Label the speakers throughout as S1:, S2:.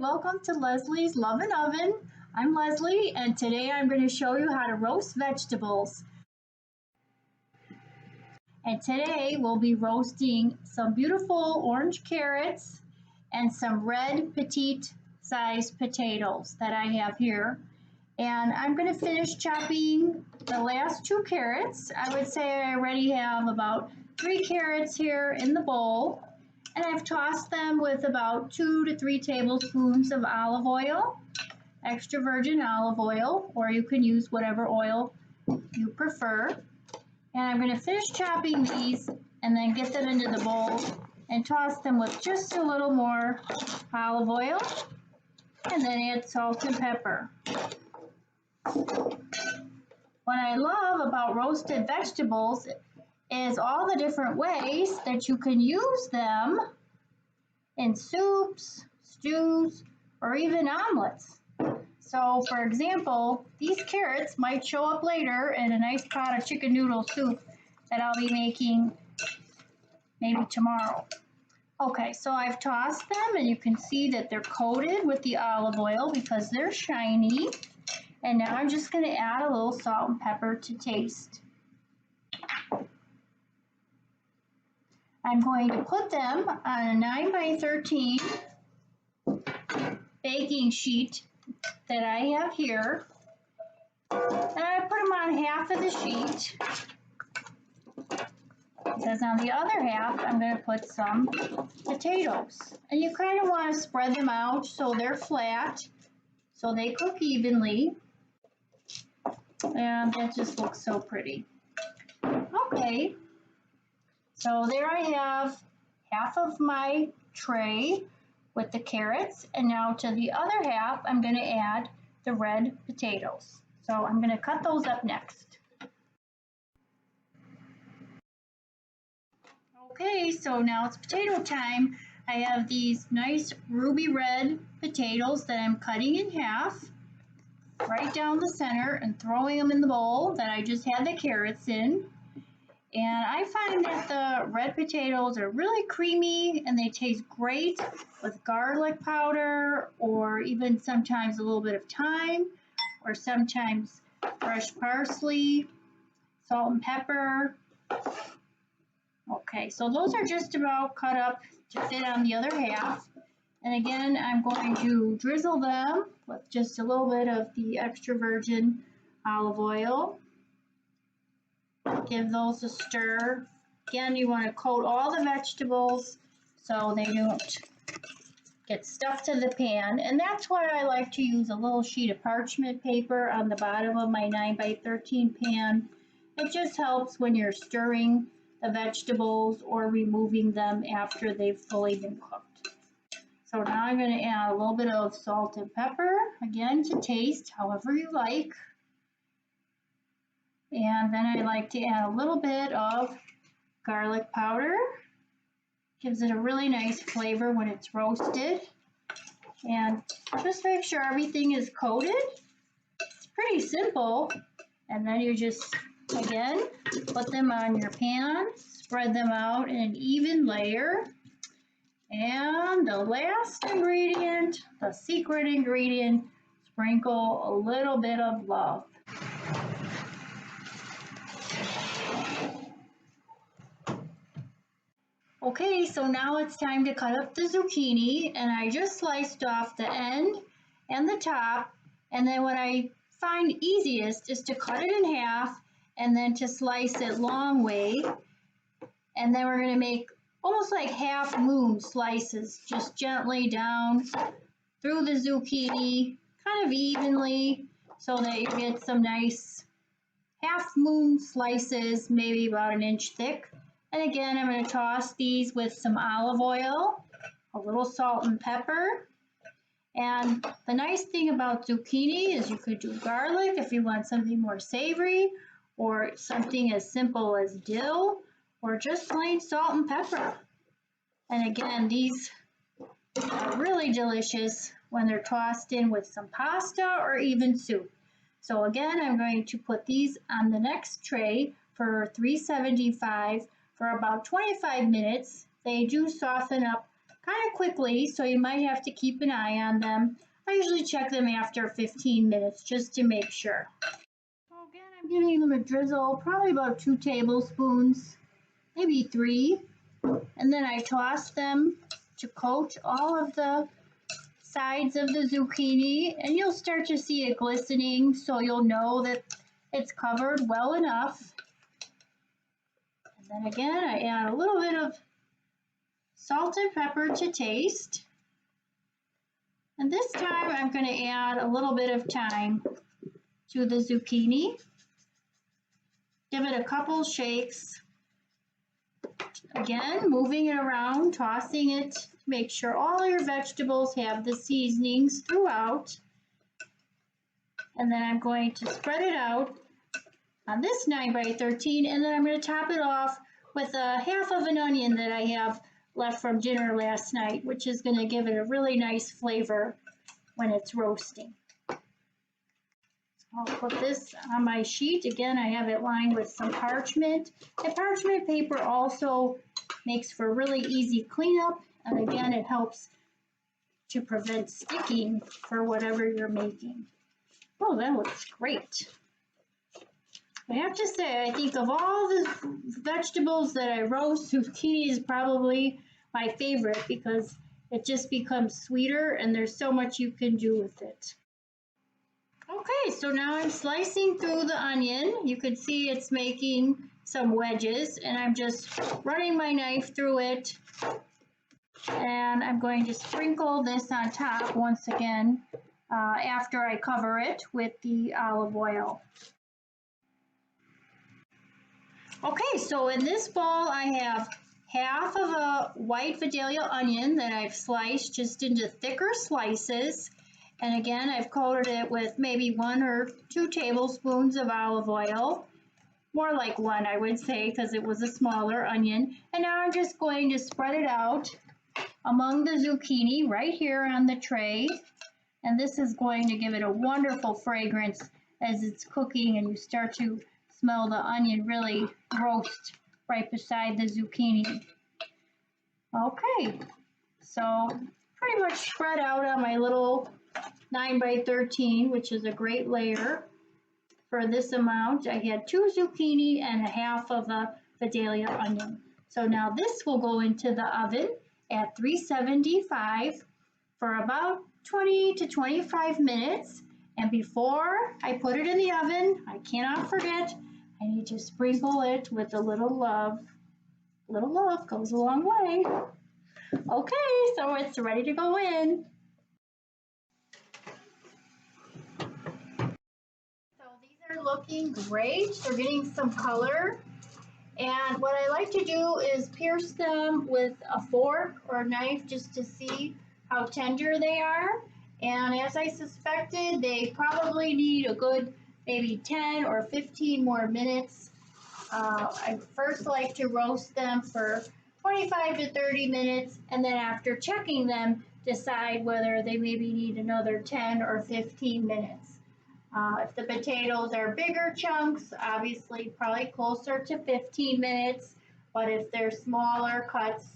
S1: welcome to Leslie's Lovin' Oven. I'm Leslie, and today I'm going to show you how to roast vegetables. And today we'll be roasting some beautiful orange carrots and some red petite sized potatoes that I have here. And I'm going to finish chopping the last 2 carrots. I would say I already have about 3 carrots here in the bowl. And I've tossed them with about 2 to 3 tablespoons of olive oil, extra virgin olive oil, or you can use whatever oil you prefer. And I'm going to finish chopping these and then get them into the bowl and toss them with just a little more olive oil and then add salt and pepper. What I love about roasted vegetables is all the different ways that you can use them in soups, stews, or even omelets. So for example, these carrots might show up later in a nice pot of chicken noodle soup that I'll be making maybe tomorrow. Okay, so I've tossed them and you can see that they're coated with the olive oil because they're shiny. And now I'm just going to add a little salt and pepper to taste. I'm going to put them on a 9 by 13 baking sheet that I have here. And I put them on half of the sheet because on the other half I'm going to put some potatoes. And you kind of want to spread them out so they're flat, so they cook evenly. And that just looks so pretty. Okay. So there I have half of my tray with the carrots, and now to the other half I'm going to add the red potatoes. So I'm going to cut those up next. Okay, so now it's potato time. I have these nice ruby red potatoes that I'm cutting in half, right down the center, and throwing them in the bowl that I just had the carrots in. And I find that the red potatoes are really creamy and they taste great with garlic powder or even sometimes a little bit of thyme or sometimes fresh parsley, salt and pepper. Okay, so those are just about cut up to fit on the other half. And again, I'm going to drizzle them with just a little bit of the extra virgin olive oil. Give those a stir. Again, you want to coat all the vegetables so they don't get stuck to the pan. And that's why I like to use a little sheet of parchment paper on the bottom of my 9 by 13 pan. It just helps when you're stirring the vegetables or removing them after they've fully been cooked. So now I'm going to add a little bit of salt and pepper, again to taste, however you like. And then I like to add a little bit of garlic powder. Gives it a really nice flavor when it's roasted. And just make sure everything is coated. It's pretty simple. And then you just, again, put them on your pan, spread them out in an even layer. And the last ingredient, the secret ingredient, sprinkle a little bit of love. Okay, so now it's time to cut up the zucchini, and I just sliced off the end and the top, and then what I find easiest is to cut it in half and then to slice it long way, and then we're going to make almost like half moon slices, just gently down through the zucchini, kind of evenly, so that you get some nice half moon slices, maybe about 1 inch thick. And again, I'm going to toss these with some olive oil, a little salt and pepper. And the nice thing about zucchini is you could do garlic if you want something more savory, or something as simple as dill, or just plain salt and pepper. And again, these are really delicious when they're tossed in with some pasta or even soup. So again, I'm going to put these on the next tray for 375 for about 25 minutes. They do soften up kind of quickly, so you might have to keep an eye on them. I usually check them after 15 minutes just to make sure. So again, I'm giving them a drizzle, probably about 2 tablespoons, maybe 3. And then I toss them to coat all of the sides of the zucchini, and you'll start to see it glistening, so you'll know that it's covered well enough. And then again, I add a little bit of salt and pepper to taste. And this time I'm going to add a little bit of thyme to the zucchini. Give it a couple shakes. Again, moving it around, tossing it to make sure all your vegetables have the seasonings throughout. And then I'm going to spread it out on this 9x13, and then I'm going to top it off with a half of an onion that I have left from dinner last night, which is going to give it a really nice flavor when it's roasting. I'll put this on my sheet. Again, I have it lined with some parchment. And parchment paper also makes for really easy cleanup, and again, it helps to prevent sticking for whatever you're making. Oh, that looks great. I have to say, I think of all the vegetables that I roast, zucchini is probably my favorite because it just becomes sweeter and there's so much you can do with it. Okay, so now I'm slicing through the onion. You can see it's making some wedges, and I'm just running my knife through it. And I'm going to sprinkle this on top once again after I cover it with the olive oil. Okay, so in this bowl I have half of a white Vidalia onion that I've sliced just into thicker slices. And again, I've coated it with maybe 1 or 2 tablespoons of olive oil. More like 1, I would say, because it was a smaller onion. And now I'm just going to spread it out among the zucchini right here on the tray. And this is going to give it a wonderful fragrance as it's cooking and you start to smell the onion really roast right beside the zucchini. Okay, so pretty much spread out on my little 9x13, which is a great layer. For this amount, I had 2 zucchini and a half of a Vidalia onion. So now this will go into the oven at 375 for about 20 to 25 minutes. And before I put it in the oven, I cannot forget, I need to sprinkle it with a little love. A little love goes a long way. Okay, so it's ready to go in. So these are looking great. They're getting some color. And what I like to do is pierce them with a fork or a knife just to see how tender they are. And as I suspected, they probably need a good maybe 10 or 15 more minutes. I first like to roast them for 25 to 30 minutes, and then after checking them, decide whether they maybe need another 10 or 15 minutes. If the potatoes are bigger chunks, obviously probably closer to 15 minutes, but if they're smaller cuts,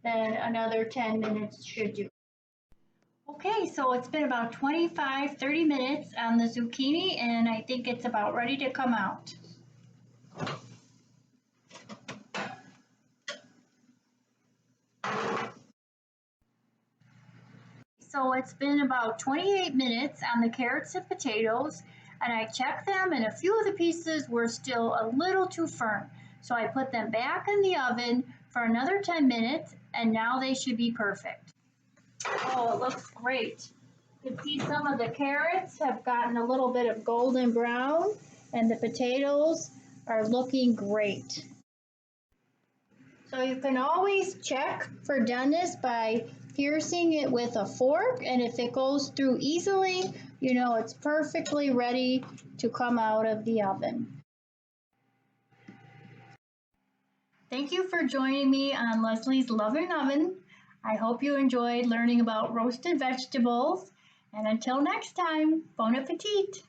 S1: then another 10 minutes should do. Okay, so it's been about 25-30 minutes on the zucchini, and I think it's about ready to come out. So it's been about 28 minutes on the carrots and potatoes, and I checked them, and a few of the pieces were still a little too firm. So I put them back in the oven for another 10 minutes, and now they should be perfect. Oh, it looks great. You can see some of the carrots have gotten a little bit of golden brown, and the potatoes are looking great. So you can always check for doneness by piercing it with a fork, and if it goes through easily, you know it's perfectly ready to come out of the oven. Thank you for joining me on Leslie's Lovin' Oven. I hope you enjoyed learning about roasted vegetables, and until next time, bon appetit!